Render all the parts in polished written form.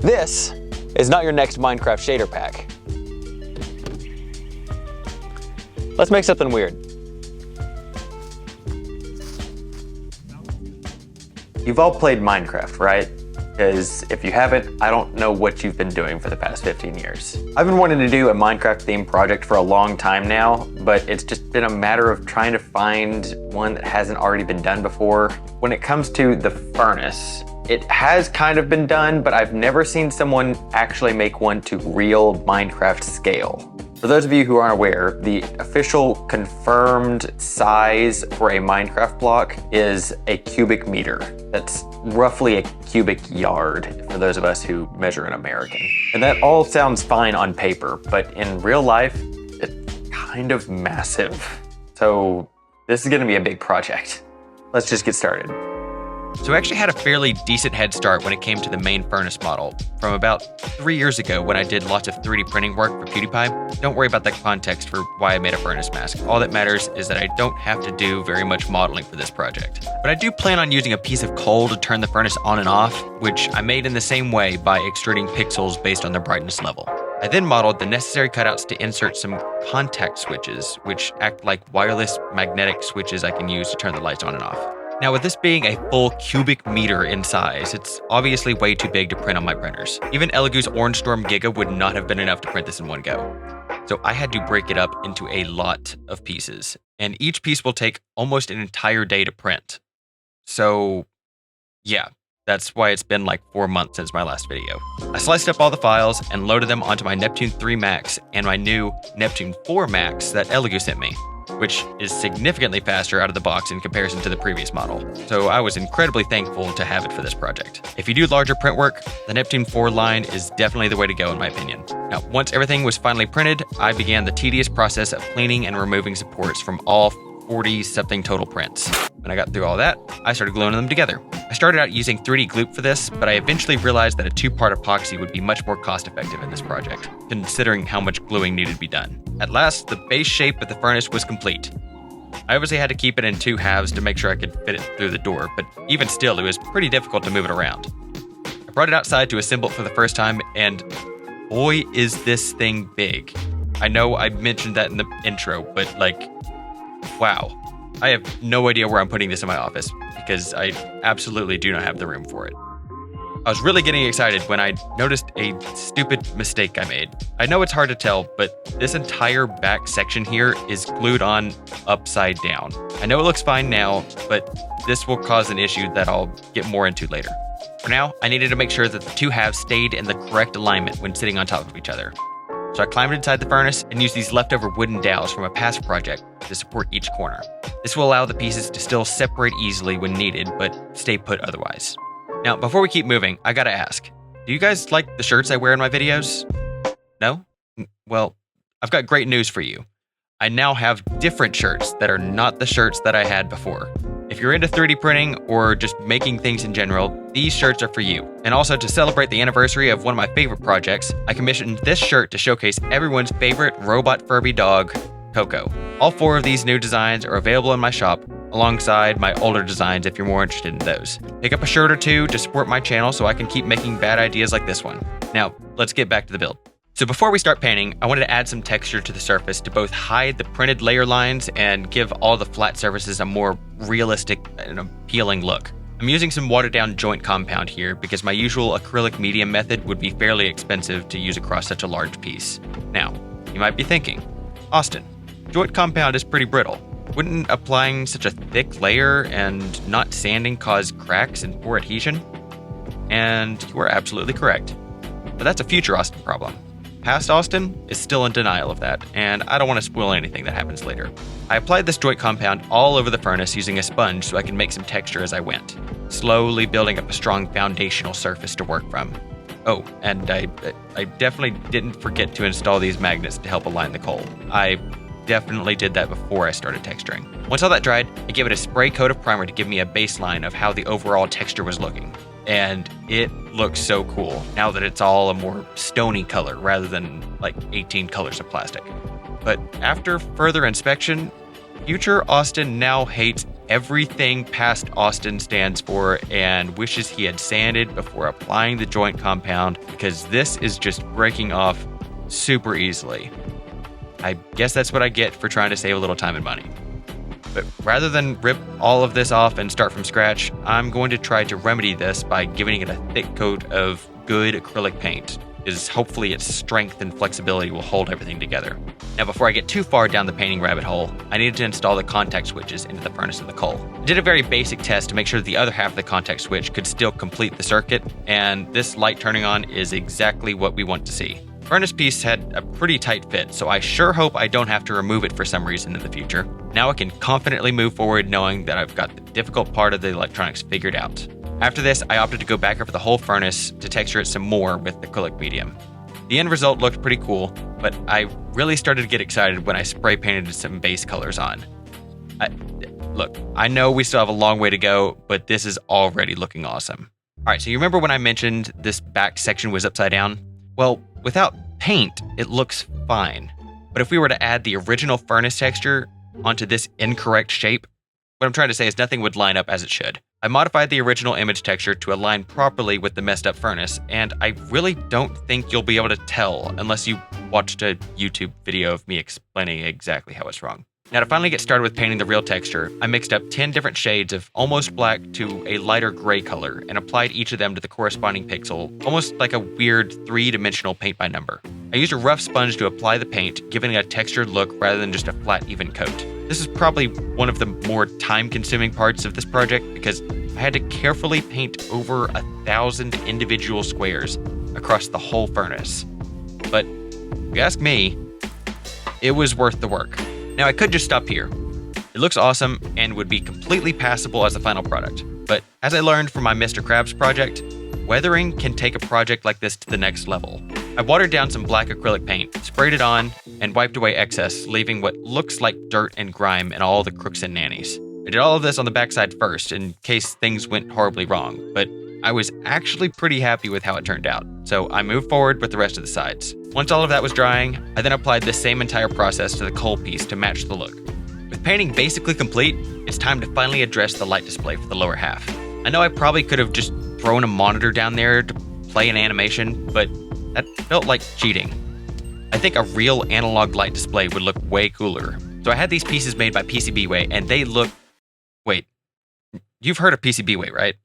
This is not your next Minecraft shader pack. Let's make something weird. You've all played Minecraft, right? Because if you haven't, I don't know what you've been doing for the past 15 years. I've been wanting to do a Minecraft themed project for a long time now, but it's just been a matter of trying to find one that hasn't already been done before. When it comes to the furnace, it has kind of been done, but I've never seen someone actually make one to real Minecraft scale. For those of you who aren't aware, the official confirmed size for a Minecraft block is a cubic meter. That's roughly a cubic yard for those of us who measure in American. And that all sounds fine on paper, but in real life, it's kind of massive. So this is gonna be a big project. Let's just get started. So I actually had a fairly decent head start when it came to the main furnace model from about 3 years ago when I did lots of 3D printing work for PewDiePie. Don't worry about that context for why I made a furnace mask. All that matters is that I don't have to do very much modeling for this project. But I do plan on using a piece of coal to turn the furnace on and off, which I made in the same way by extruding pixels based on their brightness level. I then modeled the necessary cutouts to insert some contact switches, which act like wireless magnetic switches I can use to turn the lights on and off. Now, with this being a full cubic meter in size, it's obviously way too big to print on my printers. Even Elegoo's Orange Storm Giga would not have been enough to print this in one go. So I had to break it up into a lot of pieces, and each piece will take almost an entire day to print. So yeah, that's why it's been like 4 months since my last video. I sliced up all the files and loaded them onto my Neptune 3 Max and my new Neptune 4 Max that Elegoo sent me, which is significantly faster out of the box in comparison to the previous model. So I was incredibly thankful to have it for this project. If you do larger print work, the Neptune 4 line is definitely the way to go in my opinion. Now, once everything was finally printed, I began the tedious process of cleaning and removing supports from all 40-something total prints. When I got through all that, I started gluing them together. I started out using 3D glue for this, but I eventually realized that a 2-part epoxy would be much more cost-effective in this project, considering how much gluing needed to be done. At last, the base shape of the furnace was complete. I obviously had to keep it in 2 halves to make sure I could fit it through the door, but even still, it was pretty difficult to move it around. I brought it outside to assemble it for the first time, and boy, is this thing big. I know I mentioned that in the intro, but like, wow. I have no idea where I'm putting this in my office because I absolutely do not have the room for it. I was really getting excited when I noticed a stupid mistake I made. I know it's hard to tell, but this entire back section here is glued on upside down. I know it looks fine now, but this will cause an issue that I'll get more into later. For now, I needed to make sure that the 2 halves stayed in the correct alignment when sitting on top of each other. So I climbed inside the furnace and used these leftover wooden dowels from a past project to support each corner. This will allow the pieces to still separate easily when needed, but stay put otherwise. Now, before we keep moving, I gotta ask, do you guys like the shirts I wear in my videos? No? Well, I've got great news for you. I now have different shirts that are not the shirts that I had before. If you're into 3D printing or just making things in general, these shirts are for you. And also to celebrate the anniversary of one of my favorite projects, I commissioned this shirt to showcase everyone's favorite robot Furby dog, Coco. All 4 of these new designs are available in my shop, alongside my older designs if you're more interested in those. Pick up a shirt or 2 to support my channel so I can keep making bad ideas like this one. Now, let's get back to the build. So before we start painting, I wanted to add some texture to the surface to both hide the printed layer lines and give all the flat surfaces a more realistic and appealing look. I'm using some watered down joint compound here because my usual acrylic medium method would be fairly expensive to use across such a large piece. Now, you might be thinking, Austin, joint compound is pretty brittle. Wouldn't applying such a thick layer and not sanding cause cracks and poor adhesion? And you are absolutely correct. But that's a future Austin problem. Past Austin is still in denial of that, and I don't want to spoil anything that happens later. I applied this joint compound all over the furnace using a sponge so I could make some texture as I went, slowly building up a strong foundational surface to work from. Oh, and I definitely didn't forget to install these magnets to help align the coal. I definitely did that before I started texturing. Once all that dried, I gave it a spray coat of primer to give me a baseline of how the overall texture was looking. And it looks so cool now that it's all a more stony color rather than like 18 colors of plastic. But after further inspection, future Austin now hates everything past Austin stands for and wishes he had sanded before applying the joint compound, because this is just breaking off super easily. I guess that's what I get for trying to save a little time and money. But rather than rip all of this off and start from scratch, I'm going to try to remedy this by giving it a thick coat of good acrylic paint, because hopefully its strength and flexibility will hold everything together. Now, before I get too far down the painting rabbit hole, I needed to install the contact switches into the furnace of the coal. I did a very basic test to make sure that the other half of the contact switch could still complete the circuit, and this light turning on is exactly what we want to see. The furnace piece had a pretty tight fit, so I sure hope I don't have to remove it for some reason in the future. Now I can confidently move forward knowing that I've got the difficult part of the electronics figured out. After this, I opted to go back over the whole furnace to texture it some more with acrylic medium. The end result looked pretty cool, but I really started to get excited when I spray painted some base colors on. Look, I know we still have a long way to go, but this is already looking awesome. Alright, so you remember when I mentioned this back section was upside down? Well, without paint, it looks fine. But if we were to add the original furnace texture onto this incorrect shape, what I'm trying to say is nothing would line up as it should. I modified the original image texture to align properly with the messed up furnace, and I really don't think you'll be able to tell unless you watched a YouTube video of me explaining exactly how it's wrong. Now, to finally get started with painting the real texture, I mixed up 10 different shades of almost black to a lighter gray color and applied each of them to the corresponding pixel, almost like a weird 3-dimensional paint by number. I used a rough sponge to apply the paint, giving it a textured look rather than just a flat, even coat. This is probably one of the more time-consuming parts of this project because I had to carefully paint over 1,000 individual squares across the whole furnace. But if you ask me, it was worth the work. Now, I could just stop here. It looks awesome and would be completely passable as a final product. But as I learned from my Mr. Krabs project, weathering can take a project like this to the next level. I watered down some black acrylic paint, sprayed it on, and wiped away excess, leaving what looks like dirt and grime and all the crooks and nannies. I did all of this on the backside first, in case things went horribly wrong, but I was actually pretty happy with how it turned out, so I moved forward with the rest of the sides. Once all of that was drying, I then applied the same entire process to the coal piece to match the look. With painting basically complete, it's time to finally address the light display for the lower half. I know I probably could have just thrown a monitor down there to play an animation, but that felt like cheating. I think a real analog light display would look way cooler. So I had these pieces made by PCBWay, and they look... Wait, you've heard of PCBWay, right?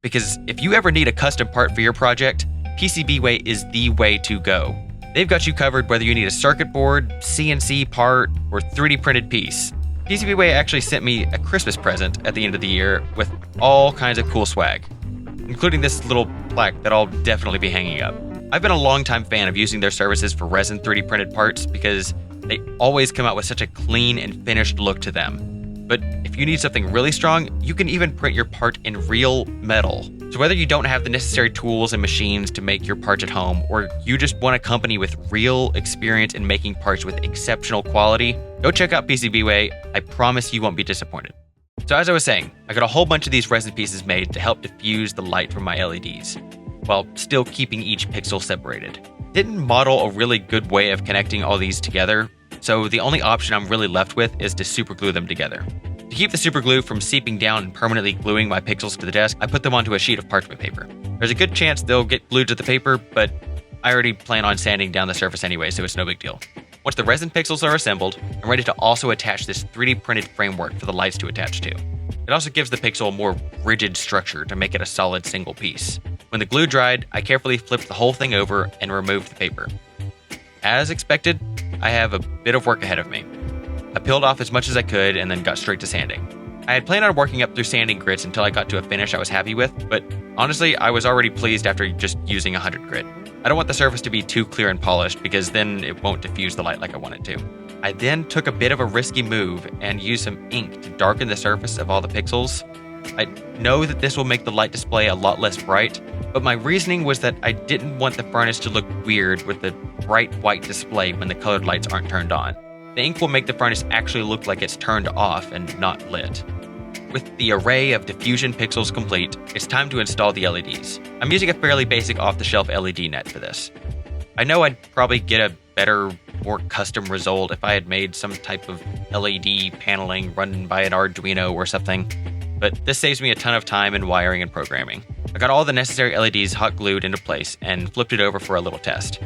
Because if you ever need a custom part for your project, PCBWay is the way to go. They've got you covered whether you need a circuit board, CNC part, or 3D printed piece. PCBWay actually sent me a Christmas present at the end of the year with all kinds of cool swag, including this little plaque that I'll definitely be hanging up. I've been a longtime fan of using their services for resin 3D printed parts because they always come out with such a clean and finished look to them. But if you need something really strong, you can even print your part in real metal. So whether you don't have the necessary tools and machines to make your parts at home, or you just want a company with real experience in making parts with exceptional quality, go check out PCBWay. I promise you won't be disappointed. So as I was saying, I got a whole bunch of these resin pieces made to help diffuse the light from my LEDs, while still keeping each pixel separated. Didn't model a really good way of connecting all these together, so the only option I'm really left with is to super glue them together. To keep the super glue from seeping down and permanently gluing my pixels to the desk, I put them onto a sheet of parchment paper. There's a good chance they'll get glued to the paper, but I already plan on sanding down the surface anyway, so it's no big deal. Once the resin pixels are assembled, I'm ready to also attach this 3D printed framework for the lights to attach to. It also gives the pixel a more rigid structure to make it a solid single piece. When the glue dried, I carefully flipped the whole thing over and removed the paper. As expected, I have a bit of work ahead of me. I peeled off as much as I could and then got straight to sanding. I had planned on working up through sanding grits until I got to a finish I was happy with, but honestly, I was already pleased after just using 100 grit. I don't want the surface to be too clear and polished because then it won't diffuse the light like I want it to. I then took a bit of a risky move and used some ink to darken the surface of all the pixels. I know that this will make the light display a lot less bright, but my reasoning was that I didn't want the furnace to look weird with the bright white display when the colored lights aren't turned on. The ink will make the furnace actually look like it's turned off and not lit. With the array of diffusion pixels complete, it's time to install the LEDs. I'm using a fairly basic off-the-shelf LED net for this. I know I'd probably get a better more custom result if I had made some type of LED paneling run by an Arduino or something, but this saves me a ton of time in wiring and programming. I got all the necessary LEDs hot glued into place and flipped it over for a little test.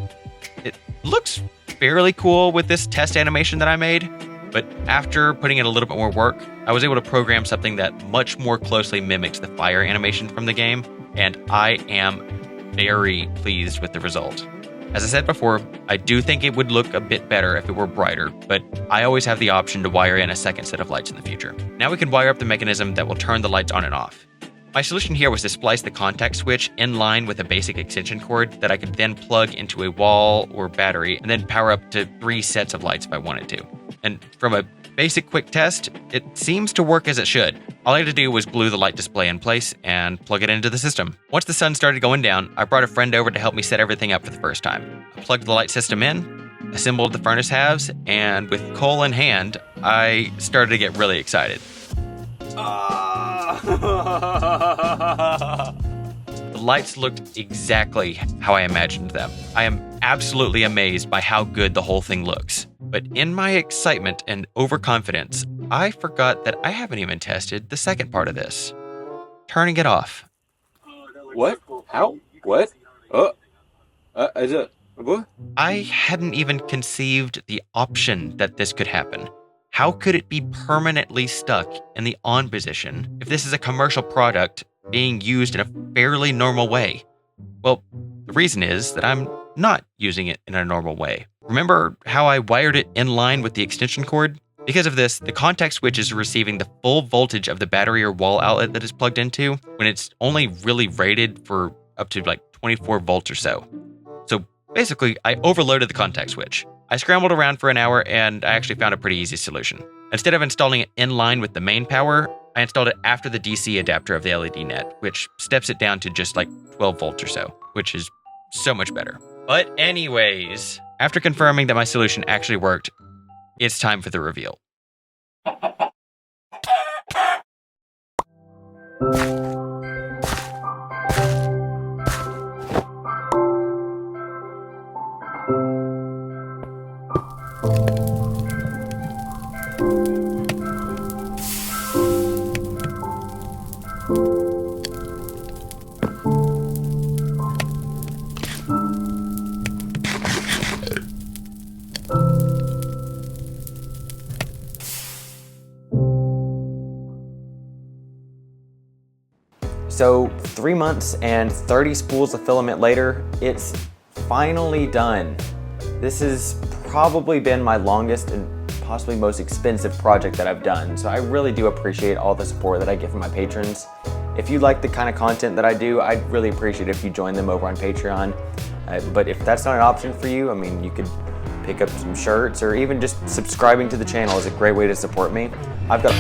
It looks fairly cool with this test animation that I made, but after putting in a little bit more work, I was able to program something that much more closely mimics the fire animation from the game, and I am very pleased with the result. As I said before, I do think it would look a bit better if it were brighter, but I always have the option to wire in a second set of lights in the future. Now we can wire up the mechanism that will turn the lights on and off. My solution here was to splice the contact switch in line with a basic extension cord that I could then plug into a wall or battery and then power up to 3 sets of lights if I wanted to. And from a basic quick test, it seems to work as it should. All I had to do was glue the light display in place and plug it into the system. Once the sun started going down, I brought a friend over to help me set everything up for the first time. I plugged the light system in, assembled the furnace halves, and with coal in hand, I started to get really excited. The lights looked exactly how I imagined them. I am absolutely amazed by how good the whole thing looks. But in my excitement and overconfidence, I forgot that I haven't even tested the second part of this. Turning it off. What? How? What? What? I hadn't even conceived the option that this could happen. How could it be permanently stuck in the on position if this is a commercial product being used in a fairly normal way? Well, the reason is that I'm not using it in a normal way. Remember how I wired it in line with the extension cord? Because of this, the contact switch is receiving the full voltage of the battery or wall outlet that is plugged into when it's only really rated for up to like 24 volts or so. So basically, I overloaded the contact switch. I scrambled around for an hour and I actually found a pretty easy solution. Instead of installing it in line with the main power, I installed it after the DC adapter of the LED net, which steps it down to just like 12 volts or so, which is so much better. But anyways, after confirming that my solution actually worked, it's time for the reveal. So 3 months and 30 spools of filament later, it's finally done. This has probably been my longest and possibly most expensive project that I've done, so I really do appreciate all the support that I get from my patrons. If you like the kind of content that I do, I'd really appreciate it if you join them over on Patreon. But if that's not an option for you, I mean, you could pick up some shirts, or even just subscribing to the channel is a great way to support me. I've got